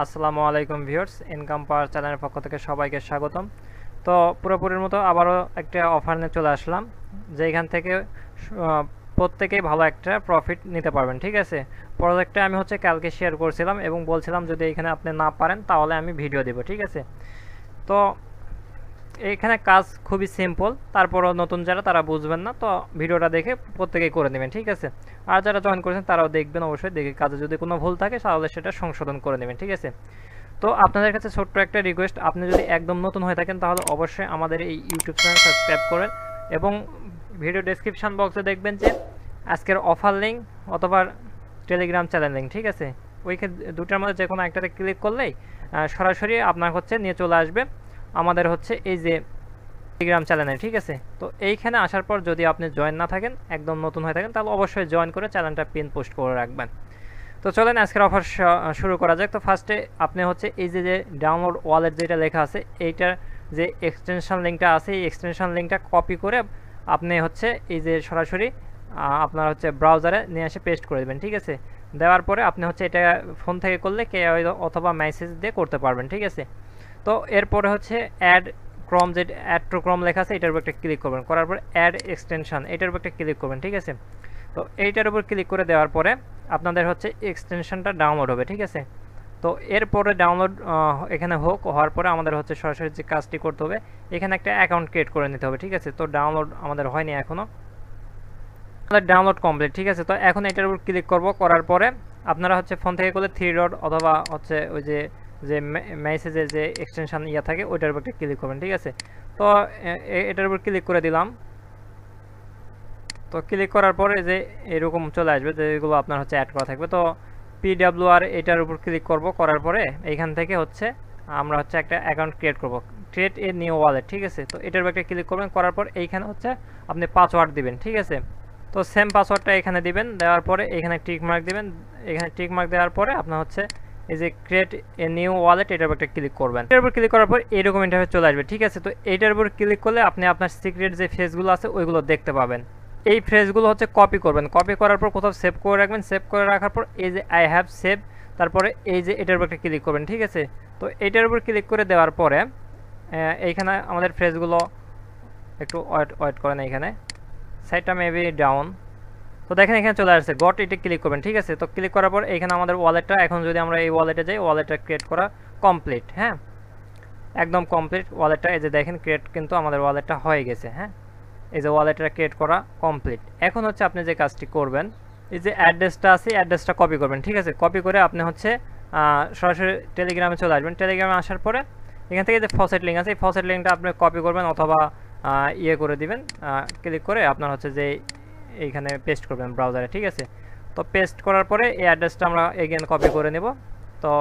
আসসালামু আলাইকুম viewers, income পাওয়ার চ্যানেলের পক্ষ থেকে সবাইকে স্বাগতম। তো পুরোপুরির মতো আবারও একটা অফার নিয়ে চলে আসলাম, যে এখান থেকে প্রত্যেকেই ভালো একটা প্রফিট নিতে পারবেন। ঠিক আছে, প্রজেক্টটা আমি কালকে শেয়ার করছিলাম এবং বলছিলাম যদি এখানে আপনি না পারেন তাহলে আমি ভিডিও দেব। ঠিক আছে, তো এখানে কাজ খুবই সিম্পল, তারপরও নতুন যারা তারা বুঝবেন না, তো ভিডিওটা দেখে প্রত্যেকেই করে নেবেন। ঠিক আছে, আর যারা জয়েন করেছেন তারাও দেখবেন, অবশ্যই দেখে কাজে যদি কোনো ভুল থাকে তাহলে সেটা সংশোধন করে নেবেন। ঠিক আছে, তো আপনাদের কাছে ছোট্ট একটা রিকোয়েস্ট, আপনি যদি একদম নতুন হয়ে থাকেন তাহলে অবশ্যই আমাদের এই ইউটিউব চ্যানেল সাবস্ক্রাইব করেন এবং ভিডিও ডেসক্রিপশন বক্সে দেখবেন যে আজকের অফার লিঙ্ক অথবা টেলিগ্রাম চ্যানেল লিঙ্ক। ঠিক আছে, ওইখানে দুটার মধ্যে যে কোনো একটাতে ক্লিক করলেই সরাসরি আপনার নিয়ে চলে আসবে আমাদের এই যে টেলিগ্রাম চ্যানেলে। ঠিক আছে, তো এইখানে আসার পর যদি আপনি জয়েন না থাকেন, একদম নতুন হয়ে থাকেন, তাহলে অবশ্যই জয়েন করে চ্যানেলটা পিন পোস্ট করে রাখবেন। তো চলেন আজকের অফার শুরু করা যাক। তো ফার্স্টে আপনি এই যে ডাউনলোড ওয়ালেট যেটা লেখা আছে, এইটার যে এক্সটেনশন লিঙ্কটা আছে, এই এক্সটেনশন লিঙ্কটা কপি করে আপনি এই যে সরাসরি আপনার ব্রাউজারে নিয়ে এসে পেস্ট করে দেবেন। ঠিক আছে, দেওয়ার পরে আপনি এটা ফোন থেকে করলে অথবা মেসেজ দিয়ে করতে পারবেন। ঠিক আছে, তো এরপরে অ্যাড ক্রম, যে অ্যাড টু ক্রম লেখা আছে এটার উপর একটা ক্লিক করবেন, করার পর অ্যাড এক্সটেনশন এটার উপর একটা ক্লিক করবেন। ঠিক আছে, তো এইটার উপর ক্লিক করে দেওয়ার পরে আপনাদের এক্সটেনশনটা ডাউনলোড হবে। ঠিক আছে, তো এরপরে ডাউনলোড এখানে হওয়ার পরে আমাদের সরাসরি যে কাজটি করতে হবে, এখানে একটা অ্যাকাউন্ট ক্রিয়েট করে নিতে হবে। ঠিক আছে, তো ডাউনলোড আমাদের হয়নি এখনও, আমাদের ডাউনলোড কমপ্লিট। ঠিক আছে, তো এখন এটার উপর ক্লিক করব, করার পরে আপনারা ফোন থেকে করলে থ্রি ডট অথবা ওই যে যে মেসেজের যে এক্সটেনশন থাকে ওইটার উপর একটা ক্লিক করবেন। ঠিক আছে, তো এটার উপর ক্লিক করে দিলাম। তো ক্লিক করার পরে যে এরকম চলে আসবে, যেগুলো আপনার অ্যাড করা থাকবে। তো পিডব্লিউআর এটার উপর ক্লিক করব, করার পরে এইখান থেকে আমরা একটা অ্যাকাউন্ট ক্রিয়েট করব, ক্রিয়েট এ নিউ ওয়ালেট। ঠিক আছে, তো এটার উপর একটা ক্লিক করবেন, করার পর এইখানে আপনি পাসওয়ার্ড দিবেন। ঠিক আছে, তো সেম পাসওয়ার্ডটা এখানে দিবেন, দেওয়ার পরে এখানে টিক মার্ক দিবেন। এখানে টিক মার্ক দেওয়ার পরে আপনার এই যে ক্রিয়েট এ নিউ ওয়ালেট এটার উপর একটা ক্লিক করবেন। এটার উপর ক্লিক করার পর এরকম ইন্টারফেস চলে আসবে। ঠিক আছে, তো এইটার উপর ক্লিক করলে আপনি আপনার সিক্রেট যে ফেসগুলো আছে ওইগুলো দেখতে পাবেন। এই ফ্রেজগুলো কপি করবেন, কপি করার পর কোথাও সেভ করে রাখবেন, সেভ করে রাখার পর এই যে আই হ্যাভ সেভ, তারপরে এই যে এটার উপর একটা ক্লিক করবেন। ঠিক আছে, তো এটার উপর ক্লিক করে দেওয়ার পরে এইখানে আমাদের ফ্রেজগুলো একটু ওয়েট করেন, এইখানে সাইডটা মেবি ডাউন। তো দেখেন এখানে চলে আসছে, গট এটা ক্লিক করবেন। ঠিক আছে, তো ক্লিক করার পর এখানে আমাদের ওয়ালেটটা, এখন যদি আমরা এই ওয়ালেটে যাই, ওয়ালেটটা ক্রিয়েট করা কমপ্লিট। হ্যাঁ, একদম কমপ্লিট ওয়ালেটটা, এই যে দেখেন ক্রিয়েট কিন্তু আমাদের ওয়ালেটটা হয়ে গেছে। হ্যাঁ, এই যে ওয়ালেটটা ক্রিয়েট করা কমপ্লিট। এখন আপনি যে কাজটি করবেন, এই যে অ্যাড্রেসটা আছে অ্যাড্রেসটা কপি করবেন। ঠিক আছে, কপি করে আপনি সরাসরি টেলিগ্রামে চলে আসবেন। টেলিগ্রামে আসার পরে এখান থেকে যে ফসেট লিঙ্ক আছে, এই ফসেট লিঙ্কটা আপনি কপি করবেন অথবা ইয়ে করে দিবেন, ক্লিক করে আপনার যে এইখানে পেস্ট করবেন ব্রাউজারে। ঠিক আছে, তো পেস্ট করার পরে এই অ্যাড্রেসটা আমরা এগেন কপি করে নেব। তো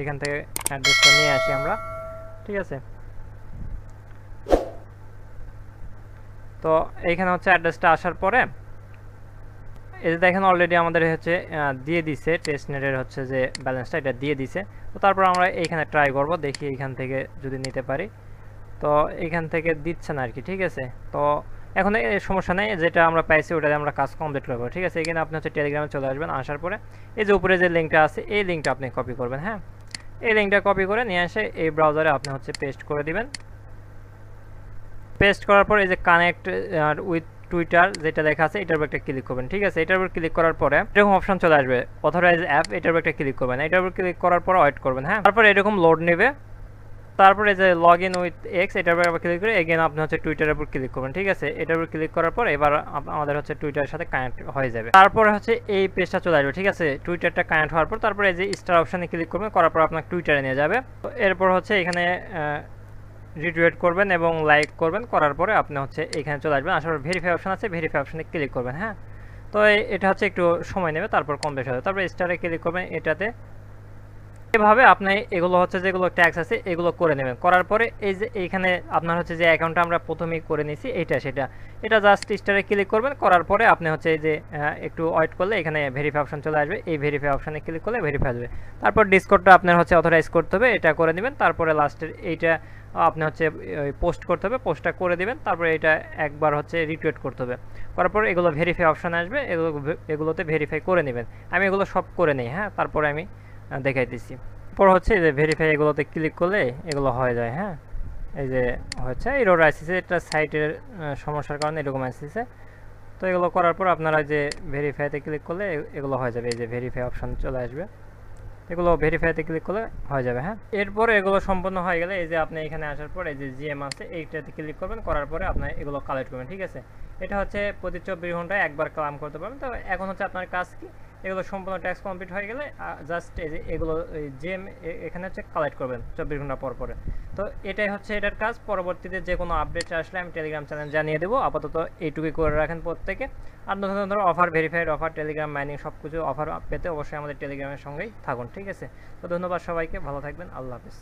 এখান থেকে অ্যাড্রেসটা নিয়ে আসি আমরা। ঠিক আছে, তো এইখানে অ্যাড্রেসটা আসার পরে এই যে দেখেন অলরেডি আমাদের দিয়ে দিছে, টেস্টনেটের যে ব্যালেন্সটা এটা দিয়ে দিছে। তো তারপর আমরা এইখানে ট্রাই করব, দেখি এইখান থেকে যদি নিতে পারি। তো এইখান থেকে দিচ্ছে না আর কি। ঠিক আছে, তো এখন এই সমস্যা নেই, যেটা আমরা পাইছি ওটাতে আমরা কাজ কমপ্লিট করবো। ঠিক আছে, এখানে আপনি টেলিগ্রামে চলে আসবেন, আসার পরে এই যে উপরে যে লিঙ্কটা আছে এই লিঙ্কটা আপনি কপি করবেন। হ্যাঁ, এই লিঙ্কটা কপি করে নিয়ে এসে এই ব্রাউজারে আপনি পেস্ট করে দিবেন। পেস্ট করার পর এই যে কানেক্ট উইথ টুইটার যেটা লেখা আছে এটার উপর একটা ক্লিক করবেন। ঠিক আছে, এটার উপর ক্লিক করার পরে এরকম অপশন চলে আসবে, অথরাইজ অ্যাপ, এটার উপর একটা ক্লিক করবেন। এটার উপর ক্লিক করার পর ওয়েট করবেন। হ্যাঁ, তারপর এরকম লোড নেবে, তারপরে যে লগ ইন উইথ এক্স এটার উপর ক্লিক করে এগেন আপনি টুইটারের উপর ক্লিক করবেন। ঠিক আছে, এটার উপর ক্লিক করার পর এবার আমাদের টুইটারের সাথে কানেক্ট হয়ে যাবে। তারপরে এই পেজটা চলে আসবে। ঠিক আছে, টুইটারটা কানেক্ট হওয়ার পর তারপরে এই যে স্টার অপশানে ক্লিক করবেন, করার পর আপনার টুইটারে নিয়ে যাবে। তো এরপর এখানে রিটুইট করবেন এবং লাইক করবেন, করার পরে আপনি এখানে চলে আসবেন, আসার পর ভেরিফাই অপশন আছে, ভেরিফাই অপশানে ক্লিক করবেন। হ্যাঁ, তো এটা একটু সময় নেবে, তারপর কমপ্লিট হবে। তারপর স্টারে ক্লিক করবেন এটাতে। এভাবে আপনি এগুলো যেগুলো ট্যাক্স আছে এগুলো করে নেবেন। করার পরে এই যে এইখানে আপনার যে অ্যাকাউন্টটা আমরা প্রথমেই করে নিয়েছি এটা জাস্ট স্টারে ক্লিক করবেন, করার পরে আপনি এই যে একটু ওয়েট করলে এখানে ভেরিফাই অপশন চলে আসবে, এই ভেরিফাই অপশানে ক্লিক করলে ভেরিফাই হবে। তারপর ডিসকোডটা আপনার অথরাইজ করতে হবে, এটা করে নেবেন। তারপরে লাস্টের এইটা আপনি পোস্ট করতে হবে, পোস্টটা করে দিবেন। তারপরে এটা একবার রিটুইট করতে হবে, করার পর এগুলো ভেরিফাই অপশান আসবে, এগুলোতে ভেরিফাই করে নেবেন। আমি এগুলো সব করে নিই। হ্যাঁ, তারপরে আমি দেখাইতেছি। এরপর হচ্ছে এই যে ভেরিফাই, এগুলোতে ক্লিক করলে এগুলো হয়ে যায়। হ্যাঁ, এই যে হচ্ছে এরর আসছে, এটা সাইটের সমস্যার কারণে এরকম আসছে। তো এগুলো করার পর আপনারা যে ভেরিফাইতে ক্লিক করলে এগুলো হয়ে যাবে, এই যে ভেরিফাই অপশন চলে আসবে, এগুলো ভেরিফাইতে ক্লিক করলে হয়ে যাবে। হ্যাঁ, এরপরে এগুলো সম্পূর্ণ হয়ে গেলে এই যে আপনি এখানে আসার পর এই যে জিএম আছে এইটাতে ক্লিক করবেন, করার পরে আপনি এগুলো কালেক্ট করবেন। ঠিক আছে, এটা হচ্ছে প্রতি 24 ঘন্টায় একবার ক্লাম করতে পারবেন। তো এখন হচ্ছে আপনার কাজ কি, এগুলো সম্পূর্ণ ট্যাক্স কমপ্লিট হয়ে গেলে জাস্ট এই যে এগুলো জিএম এখানে হচ্ছে কালেক্ট করবেন 24 ঘন্টা পর পরে। তো এটাই হচ্ছে এটার কাজ। পরবর্তীতে যে কোনো আপডেট আসলে আমি টেলিগ্রাম চ্যানেল জানিয়ে দেবো। আপাতত এইটুকুই করে রাখেন প্রত্যেকে। আর নতুন নতুন offer, verified offer, Telegram mining সব কিছু অফার পেতে অবশ্যই আমাদের টেলিগ্রামের সঙ্গেই থাকুন। ঠিক আছে, তো ধন্যবাদ সবাইকে, ভালো থাকবেন, আল্লাহ হাফিজ।